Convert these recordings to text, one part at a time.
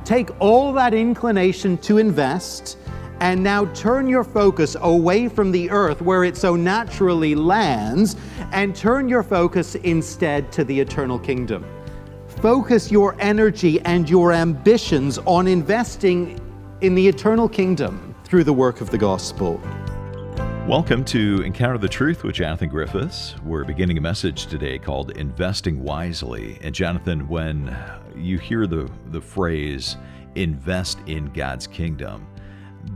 Take all that inclination to invest and now turn your focus away from the earth where it so naturally lands and turn your focus instead to the eternal kingdom. Focus your energy and your ambitions on investing in the eternal kingdom through the work of the gospel. Welcome to Encounter the Truth with Jonathan Griffiths. We're beginning a message today called Investing Wisely. And Jonathan, when you hear the phrase, invest in God's kingdom,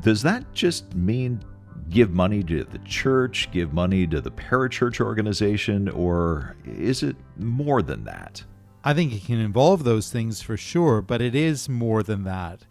does that just mean give money to the church, give money to the parachurch organization, or is it more than that? I think it can involve those things for sure, but it is more than that.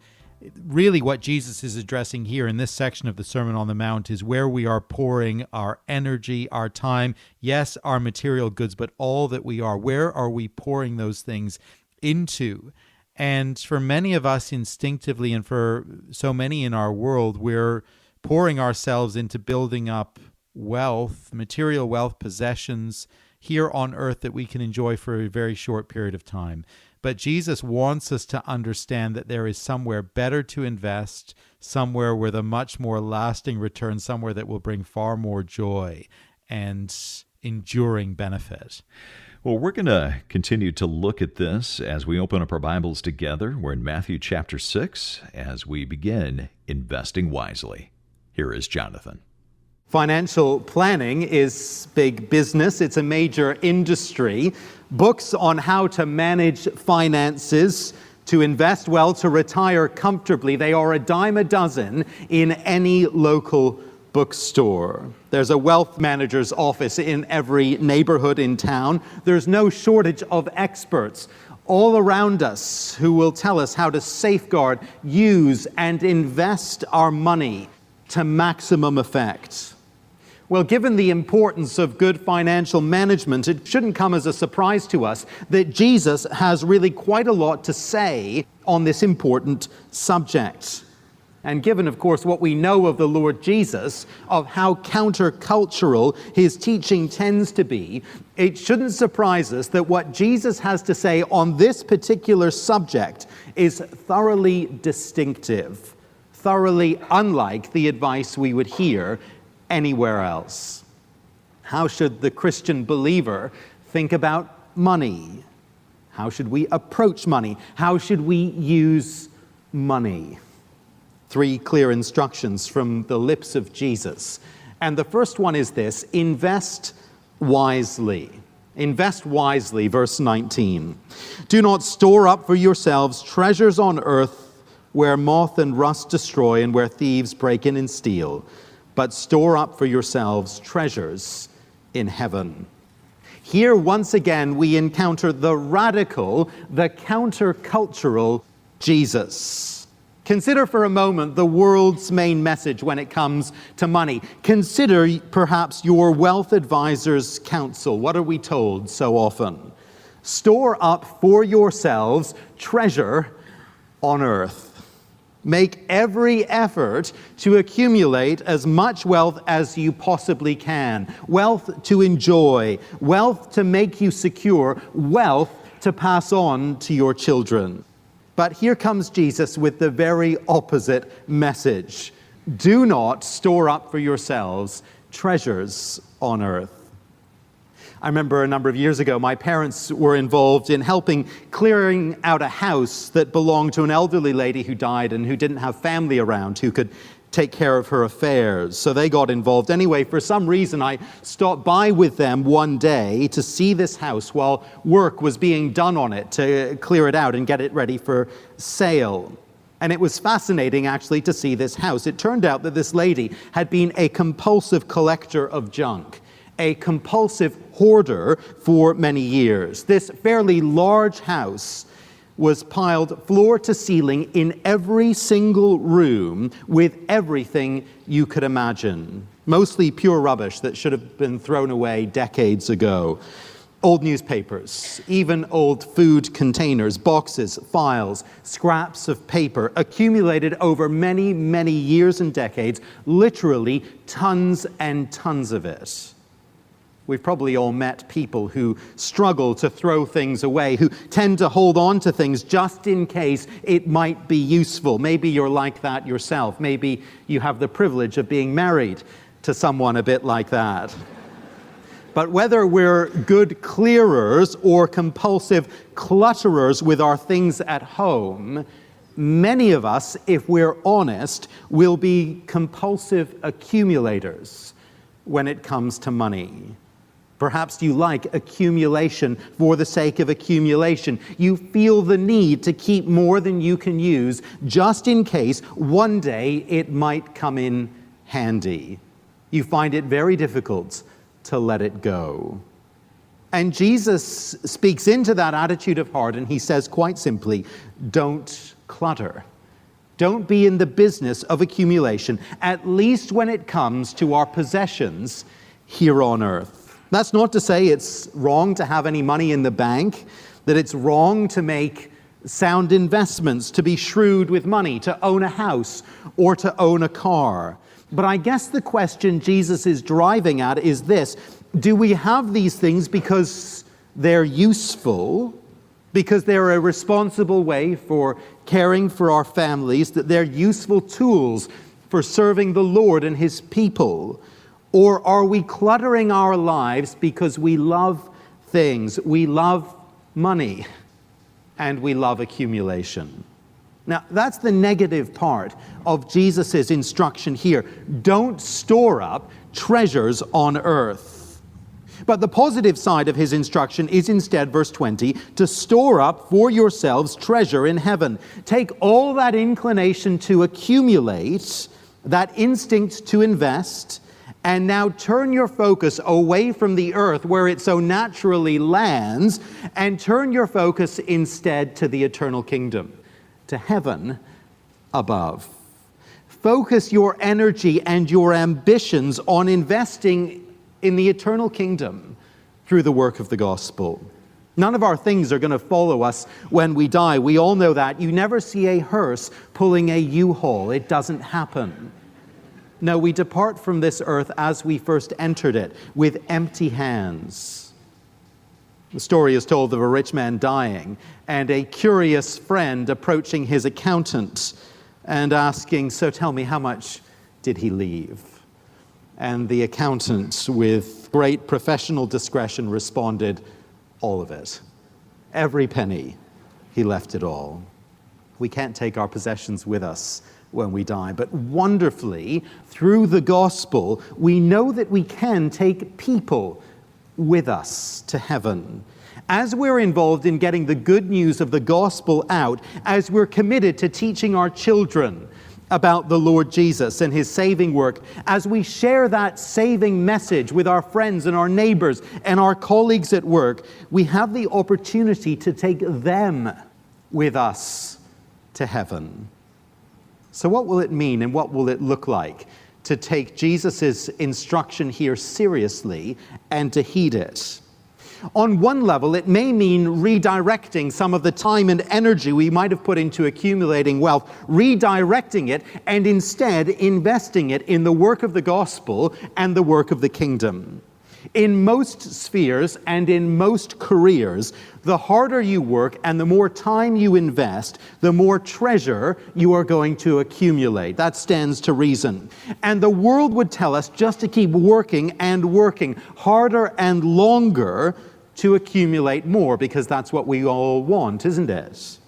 Really, what Jesus is addressing here in this section of the Sermon on the Mount is where we are pouring our energy, our time, yes, our material goods, but all that we are. Where are we pouring those things into? And for many of us instinctively, and for so many in our world, we're pouring ourselves into building up wealth, material wealth, possessions here on earth that we can enjoy for a very short period of time. But Jesus wants us to understand that there is somewhere better to invest, somewhere with a much more lasting return, somewhere that will bring far more joy and enduring benefit. Well, we're going to continue to look at this as we open up our Bibles together. We're in Matthew chapter 6 as we begin investing wisely. Here is Jonathan. Financial planning is big business. It's a major industry. Books on how to manage finances, to invest well, to retire comfortably, they are a dime a dozen in any local bookstore. There's a wealth manager's office in every neighborhood in town. There's no shortage of experts all around us who will tell us how to safeguard, use, and invest our money to maximum effect. Well, given the importance of good financial management, it shouldn't come as a surprise to us that Jesus has really quite a lot to say on this important subject. And given, of course, what we know of the Lord Jesus, of how countercultural his teaching tends to be, it shouldn't surprise us that what Jesus has to say on this particular subject is thoroughly distinctive, thoroughly unlike the advice we would hear anywhere else. How should the Christian believer think about money? How should we approach money? How should we use money? 3 clear instructions from the lips of Jesus. And the first one is this: invest wisely. Invest wisely, verse 19. Do not store up for yourselves treasures on earth where moth and rust destroy and where thieves break in and steal, but store up for yourselves treasures in heaven. Here, once again, we encounter the radical, the countercultural Jesus. Consider for a moment the world's main message when it comes to money. Consider perhaps your wealth advisor's counsel. What are we told so often? Store up for yourselves treasure on earth. Make every effort to accumulate as much wealth as you possibly can. Wealth to enjoy, wealth to make you secure, wealth to pass on to your children. But here comes Jesus with the very opposite message. Do not store up for yourselves treasures on earth. I remember a number of years ago, my parents were involved in helping clearing out a house that belonged to an elderly lady who died and who didn't have family around who could take care of her affairs. So they got involved. Anyway, for some reason, I stopped by with them one day to see this house while work was being done on it to clear it out and get it ready for sale. And it was fascinating, actually, to see this house. It turned out that this lady had been a compulsive collector of junk, a compulsive hoarder for many years. This fairly large house was piled floor to ceiling in every single room with everything you could imagine. Mostly pure rubbish that should have been thrown away decades ago. Old newspapers, even old food containers, boxes, files, scraps of paper, accumulated over many, many years and decades, literally tons and tons of it. We've probably all met people who struggle to throw things away, who tend to hold on to things just in case it might be useful. Maybe you're like that yourself. Maybe you have the privilege of being married to someone a bit like that. But whether we're good clearers or compulsive clutterers with our things at home, many of us, if we're honest, will be compulsive accumulators when it comes to money. Perhaps you like accumulation for the sake of accumulation. You feel the need to keep more than you can use just in case one day it might come in handy. You find it very difficult to let it go. And Jesus speaks into that attitude of heart, and he says quite simply, don't clutter. Don't be in the business of accumulation, at least when it comes to our possessions here on earth. That's not to say it's wrong to have any money in the bank, that it's wrong to make sound investments, to be shrewd with money, to own a house or to own a car. But I guess the question Jesus is driving at is this: do we have these things because they're useful, because they're a responsible way for caring for our families, that they're useful tools for serving the Lord and his people? Or are we cluttering our lives because we love things, we love money, and we love accumulation? Now, that's the negative part of Jesus' instruction here. Don't store up treasures on earth. But the positive side of his instruction is instead, verse 20, to store up for yourselves treasure in heaven. Take all that inclination to accumulate, that instinct to invest, and now turn your focus away from the earth where it so naturally lands, and turn your focus instead to the eternal kingdom, to heaven above. Focus your energy and your ambitions on investing in the eternal kingdom through the work of the gospel. None of our things are going to follow us when we die. We all know that. You never see a hearse pulling a U-Haul. It doesn't happen. No, we depart from this earth as we first entered it, with empty hands. The story is told of a rich man dying and a curious friend approaching his accountant and asking, "So tell me, how much did he leave?" And the accountant, with great professional discretion, responded, "All of it. Every penny. He left it all." We can't take our possessions with us when we die, but wonderfully, through the gospel, we know that we can take people with us to heaven. As we're involved in getting the good news of the gospel out, as we're committed to teaching our children about the Lord Jesus and his saving work, as we share that saving message with our friends and our neighbors and our colleagues at work, we have the opportunity to take them with us to heaven. So what will it mean and what will it look like to take Jesus' instruction here seriously and to heed it? On one level, it may mean redirecting some of the time and energy we might have put into accumulating wealth, redirecting it and instead investing it in the work of the gospel and the work of the kingdom. In most spheres and in most careers, the harder you work and the more time you invest, the more treasure you are going to accumulate. That stands to reason. And the world would tell us just to keep working and working harder and longer to accumulate more, because that's what we all want, isn't it?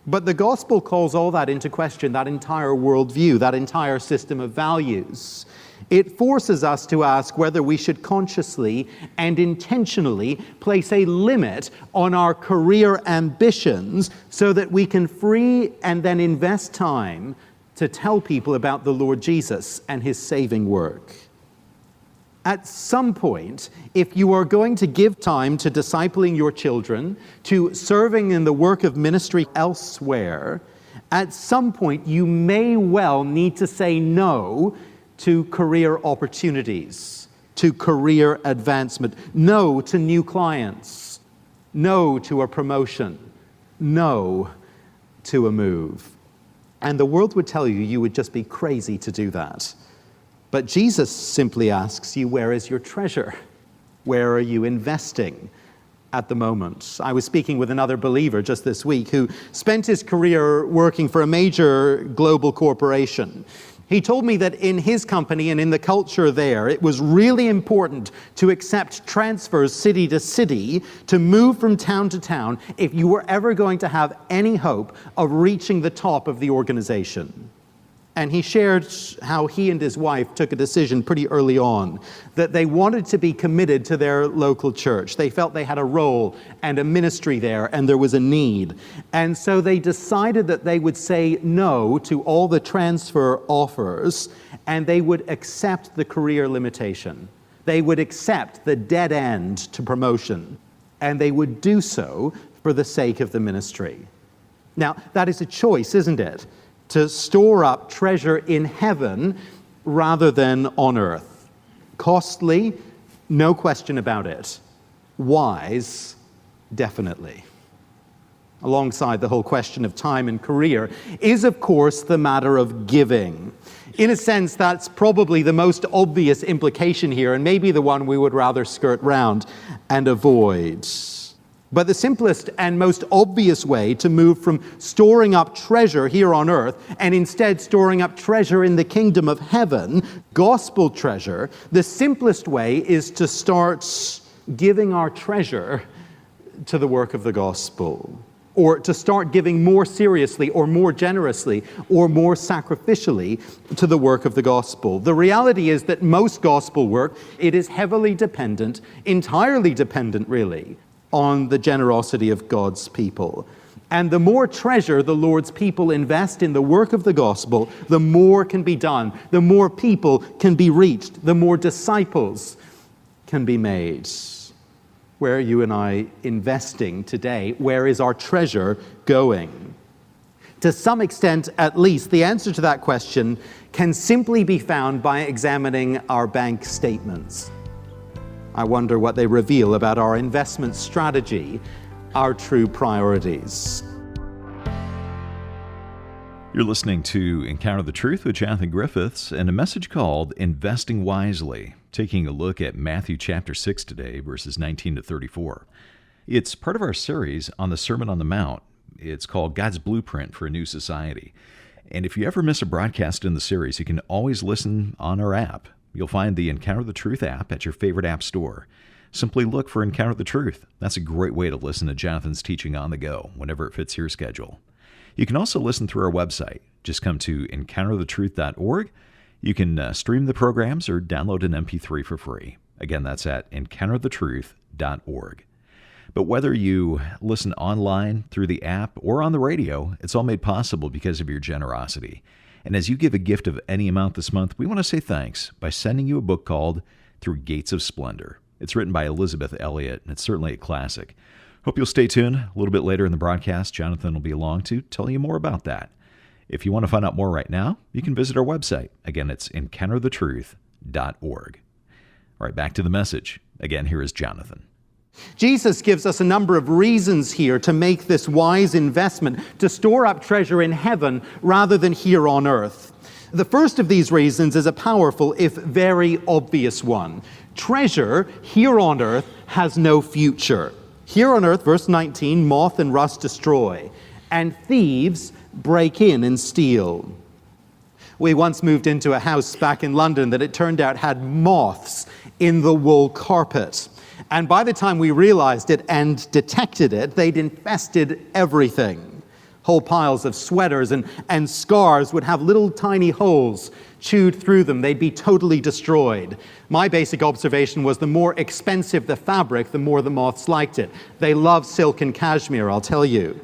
But the gospel calls all that into question, that entire worldview, that entire system of values. It forces us to ask whether we should consciously and intentionally place a limit on our career ambitions so that we can free and then invest time to tell people about the Lord Jesus and his saving work. At some point, if you are going to give time to discipling your children, to serving in the work of ministry elsewhere, at some point you may well need to say no to career opportunities, to career advancement, no to new clients, no to a promotion, no to a move. And the world would tell you you would just be crazy to do that. But Jesus simply asks you, where is your treasure? Where are you investing at the moment? I was speaking with another believer just this week who spent his career working for a major global corporation. He told me that in his company and in the culture there, it was really important to accept transfers city to city, to move from town to town, if you were ever going to have any hope of reaching the top of the organization. And he shared how he and his wife took a decision pretty early on that they wanted to be committed to their local church. They felt they had a role and a ministry there, and there was a need. And so they decided that they would say no to all the transfer offers, and they would accept the career limitation. They would accept the dead end to promotion, and they would do so for the sake of the ministry. Now, that is a choice, isn't it? To store up treasure in heaven rather than on earth. Costly, no question about it. Wise, definitely. Alongside the whole question of time and career is, of course, the matter of giving. In a sense, that's probably the most obvious implication here, and maybe the one we would rather skirt round and avoid. But the simplest and most obvious way to move from storing up treasure here on earth and instead storing up treasure in the kingdom of heaven, gospel treasure, the simplest way is to start giving our treasure to the work of the gospel, or to start giving more seriously or more generously or more sacrificially to the work of the gospel. The reality is that most gospel work, it is heavily dependent, entirely dependent really, on the generosity of God's people. And the more treasure the Lord's people invest in the work of the gospel, the more can be done, the more people can be reached, the more disciples can be made. Where are you and I investing today? Where is our treasure going? To some extent, at least, the answer to that question can simply be found by examining our bank statements. I wonder what they reveal about our investment strategy, our true priorities. You're listening to Encounter the Truth with Jonathan Griffiths and a message called Investing Wisely, taking a look at Matthew chapter 6 today, verses 19 to 34. It's part of our series on the Sermon on the Mount. It's called God's Blueprint for a New Society. And if you ever miss a broadcast in the series, you can always listen on our app. You'll find the Encounter the Truth app at your favorite app store. Simply look for Encounter the Truth. That's a great way to listen to Jonathan's teaching on the go, whenever it fits your schedule. You can also listen through our website. Just come to encounterthetruth.org. You can stream the programs or download an MP3 for free. Again, that's at encounterthetruth.org. But whether you listen online, through the app, or on the radio, it's all made possible because of your generosity. And as you give a gift of any amount this month, we want to say thanks by sending you a book called Through Gates of Splendor. It's written by Elizabeth Elliot, and it's certainly a classic. Hope you'll stay tuned. A little bit later in the broadcast, Jonathan will be along to tell you more about that. If you want to find out more right now, you can visit our website. Again, it's encounterthetruth.org. All right, back to the message. Again, here is Jonathan. Jesus gives us a number of reasons here to make this wise investment, to store up treasure in heaven rather than here on earth. The first of these reasons is a powerful, if very obvious one. Treasure here on earth has no future. Here on earth, verse 19, moth and rust destroy, and thieves break in and steal. We once moved into a house back in London that it turned out had moths in the wool carpet. And by the time we realized it and detected it, they'd infested everything. Whole piles of sweaters and scarves would have little tiny holes chewed through them. They'd be totally destroyed. My basic observation was the more expensive the fabric, the more the moths liked it. They love silk and cashmere, I'll tell you.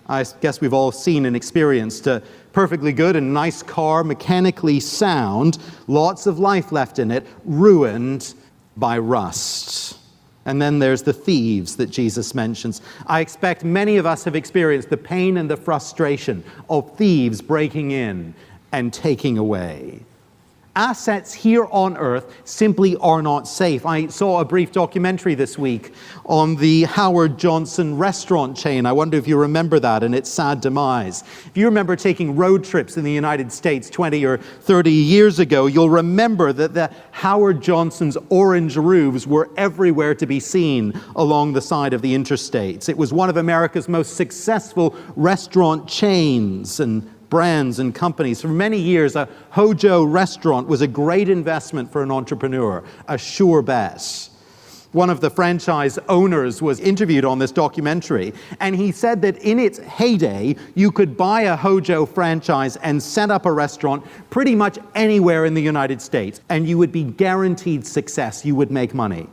I guess we've all seen and experienced a perfectly good and nice car, mechanically sound, lots of life left in it, ruined by rust. And then there's the thieves that Jesus mentions. I expect many of us have experienced the pain and the frustration of thieves breaking in and taking away. assets here on earth simply are not safe. I saw a brief documentary this week on the Howard Johnson restaurant chain. I wonder if you remember that and its sad demise. If you remember taking road trips in the United States 20 or 30 years ago, you'll remember that the Howard Johnson's orange roofs were everywhere to be seen along the side of the interstates. It was one of America's most successful restaurant chains and brands and companies. For many years, a Hojo restaurant was a great investment for an entrepreneur, a sure bet. One of the franchise owners was interviewed on this documentary, and he said that in its heyday, you could buy a Hojo franchise and set up a restaurant pretty much anywhere in the United States, and you would be guaranteed success. You would make money.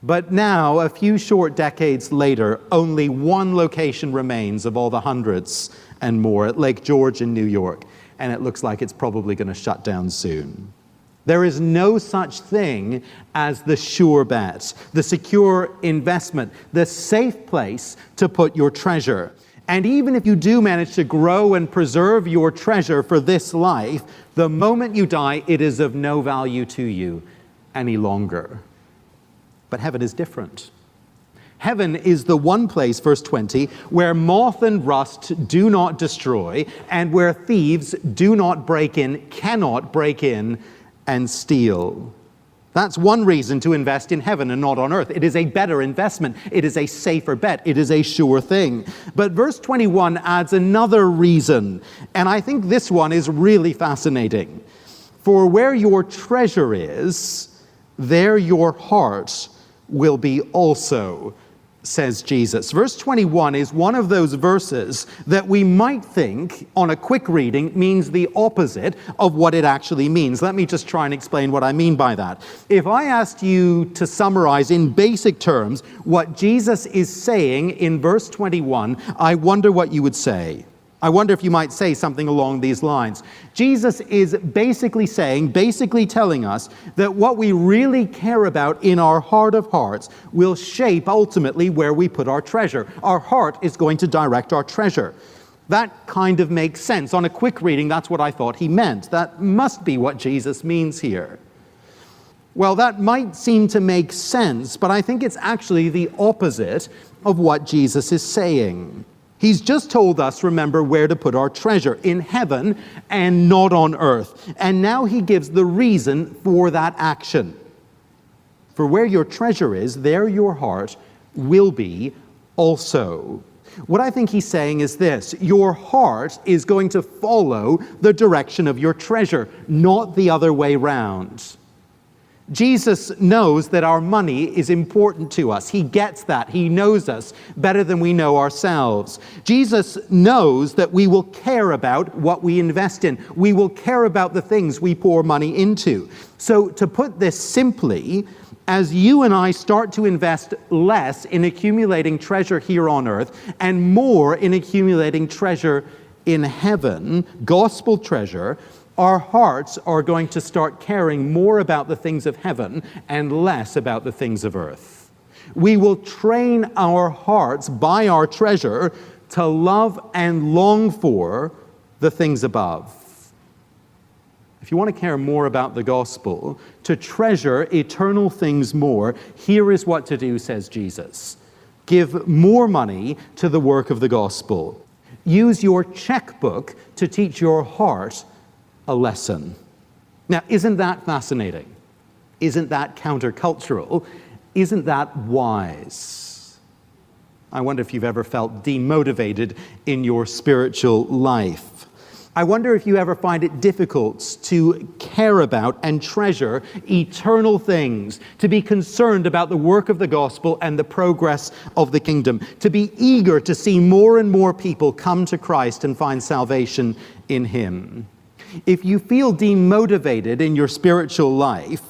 But now, a few short decades later, only one location remains of all the hundreds and more at Lake George in New York, and it looks like it's probably going to shut down soon. There is no such thing as the sure bet, the secure investment, the safe place to put your treasure. And even if you do manage to grow and preserve your treasure for this life, the moment you die, it is of no value to you any longer. But heaven is different. Heaven is the one place, verse 20, where moth and rust do not destroy, and where thieves do not break in, cannot break in and steal. That's one reason to invest in heaven and not on earth. It is a better investment. It is a safer bet. It is a sure thing. But verse 21 adds another reason, and I think this one is really fascinating. For where your treasure is, there your heart will be also, says Jesus. Verse 21 is one of those verses that we might think, on a quick reading, means the opposite of what it actually means. Let me just try and explain what I mean by that. If I asked you to summarize in basic terms what Jesus is saying in verse 21, I wonder what you would say. I wonder if you might say something along these lines. Jesus is basically telling us that what we really care about in our heart of hearts will shape ultimately where we put our treasure. Our heart is going to direct our treasure. That kind of makes sense. On a quick reading, that's what I thought he meant. That must be what Jesus means here. Well, that might seem to make sense, but I think it's actually the opposite of what Jesus is saying. He's just told us, remember, where to put our treasure, in heaven and not on earth. And now he gives the reason for that action. For where your treasure is, there your heart will be also. What I think he's saying is this: your heart is going to follow the direction of your treasure, not the other way round. Jesus knows that our money is important to us. He gets that. He knows us better than we know ourselves. Jesus knows that we will care about what we invest in. We will care about the things we pour money into. So to put this simply, as you and I start to invest less in accumulating treasure here on earth and more in accumulating treasure in heaven, gospel treasure, our hearts are going to start caring more about the things of heaven and less about the things of earth. We will train our hearts by our treasure to love and long for the things above. If you want to care more about the gospel, to treasure eternal things more, here is what to do, says Jesus. Give more money to the work of the gospel. Use your checkbook to teach your heart a lesson. Now, isn't that fascinating? Isn't that countercultural? Isn't that wise? I wonder if you've ever felt demotivated in your spiritual life. I wonder if you ever find it difficult to care about and treasure eternal things, to be concerned about the work of the gospel and the progress of the kingdom, to be eager to see more and more people come to Christ and find salvation in Him. If you feel demotivated in your spiritual life,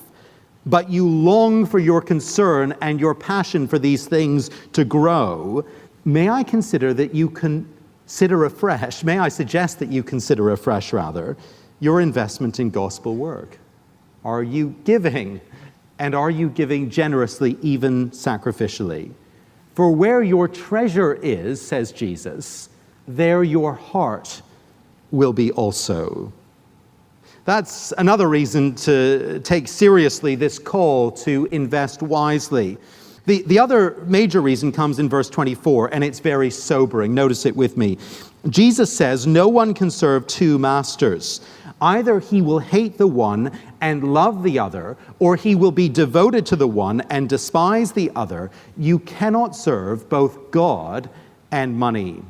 but you long for your concern and your passion for these things to grow, may I suggest that you consider afresh, your investment in gospel work. Are you giving? And are you giving generously, even sacrificially? For where your treasure is, says Jesus, there your heart will be also. That's another reason to take seriously this call to invest wisely. The other major reason comes in verse 24, and it's very sobering. Notice it with me. Jesus says, "No one can serve two masters. Either he will hate the one and love the other, or he will be devoted to the one and despise the other. You cannot serve both God and money."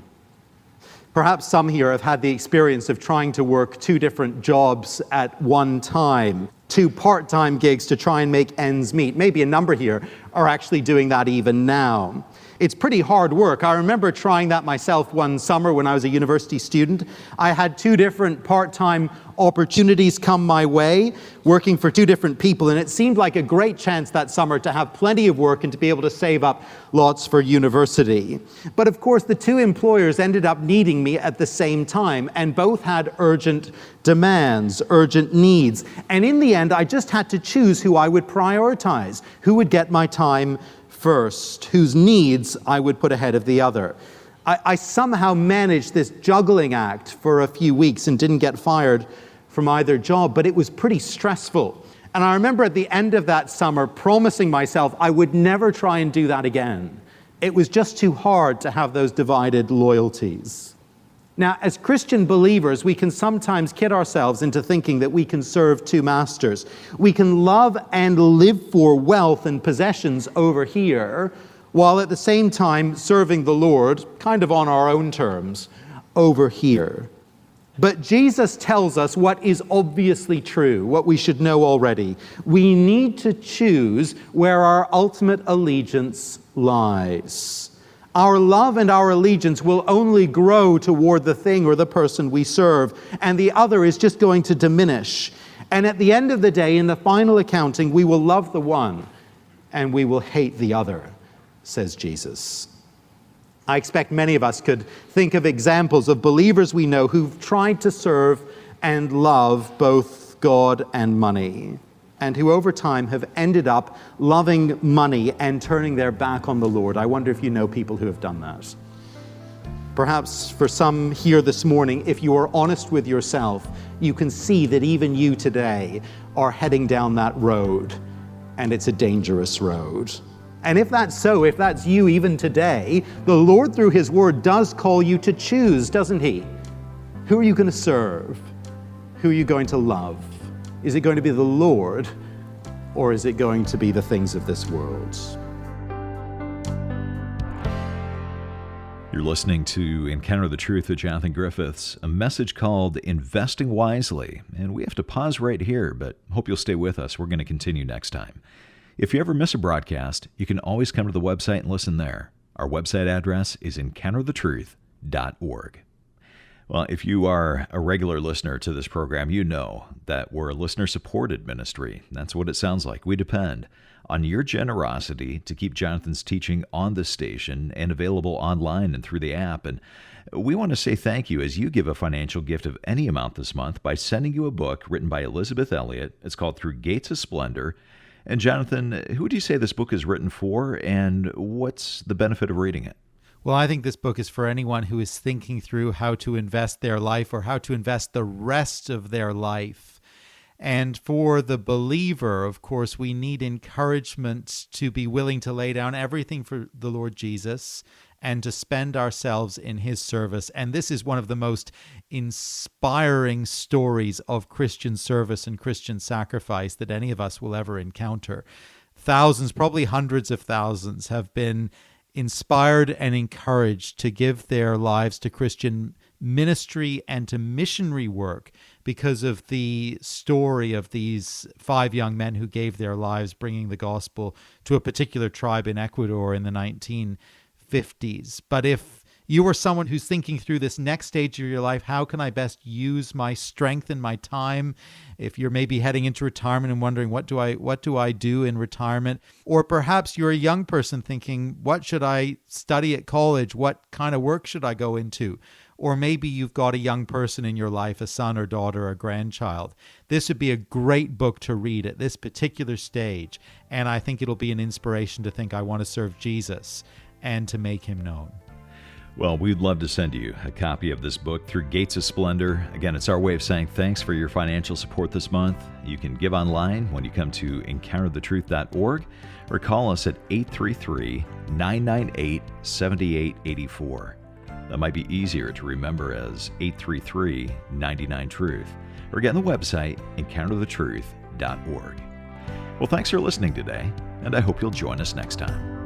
Perhaps some here have had the experience of trying to work two different jobs at one time, two part-time gigs to try and make ends meet. Maybe a number here are actually doing that even now. It's pretty hard work. I remember trying that myself one summer when I was a university student. I had two different part-time opportunities come my way, working for two different people, and it seemed like a great chance that summer to have plenty of work and to be able to save up lots for university. But of course, the two employers ended up needing me at the same time, and both had urgent demands, urgent needs. And in the end, I just had to choose who I would prioritize, who would get my time first, whose needs I would put ahead of the other. I somehow managed this juggling act for a few weeks and didn't get fired from either job, but it was pretty stressful. And I remember at the end of that summer promising myself I would never try and do that again. It was just too hard to have those divided loyalties. Now, as Christian believers, we can sometimes kid ourselves into thinking that we can serve two masters. We can love and live for wealth and possessions over here, while at the same time serving the Lord, kind of on our own terms, over here. But Jesus tells us what is obviously true, what we should know already. We need to choose where our ultimate allegiance lies. Our love and our allegiance will only grow toward the thing or the person we serve, and the other is just going to diminish. And at the end of the day, in the final accounting, we will love the one and we will hate the other, says Jesus. I expect many of us could think of examples of believers we know who've tried to serve and love both God and money, and who over time have ended up loving money and turning their back on the Lord. I wonder if you know people who have done that. Perhaps for some here this morning, if you are honest with yourself, you can see that even you today are heading down that road, and it's a dangerous road. And if that's so, if that's you even today, the Lord through His Word does call you to choose, doesn't He? Who are you going to serve? Who are you going to love? Is it going to be the Lord, or is it going to be the things of this world? You're listening to Encounter the Truth with Jonathan Griffiths, a message called Investing Wisely. And we have to pause right here, but hope you'll stay with us. We're going to continue next time. If you ever miss a broadcast, you can always come to the website and listen there. Our website address is encounterthetruth.org. Well, if you are a regular listener to this program, you know that we're a listener-supported ministry. That's what it sounds like. We depend on your generosity to keep Jonathan's teaching on this station and available online and through the app. And we want to say thank you as you give a financial gift of any amount this month by sending you a book written by Elizabeth Elliot. It's called Through Gates of Splendor. And Jonathan, who do you say this book is written for, and what's the benefit of reading it? Well, I think this book is for anyone who is thinking through how to invest their life or how to invest the rest of their life. And for the believer, of course, we need encouragement to be willing to lay down everything for the Lord Jesus and to spend ourselves in His service. And this is one of the most inspiring stories of Christian service and Christian sacrifice that any of us will ever encounter. Thousands, probably hundreds of thousands, have been inspired and encouraged to give their lives to Christian ministry and to missionary work because of the story of these 5 young men who gave their lives bringing the gospel to a particular tribe in Ecuador in the 1950s. But if you are someone who's thinking through this next stage of your life, how can I best use my strength and my time? If you're maybe heading into retirement and wondering, what do I do in retirement? Or perhaps you're a young person thinking, what should I study at college? What kind of work should I go into? Or maybe you've got a young person in your life, a son or daughter or grandchild. This would be a great book to read at this particular stage. And I think it'll be an inspiration to think, I want to serve Jesus and to make Him known. Well, we'd love to send you a copy of this book through Gates of Splendor. Again, it's our way of saying thanks for your financial support this month. You can give online when you come to encounterthetruth.org or call us at 833-998-7884. That might be easier to remember as 833-99-TRUTH. Or again, the website, encounterthetruth.org. Well, thanks for listening today, and I hope you'll join us next time.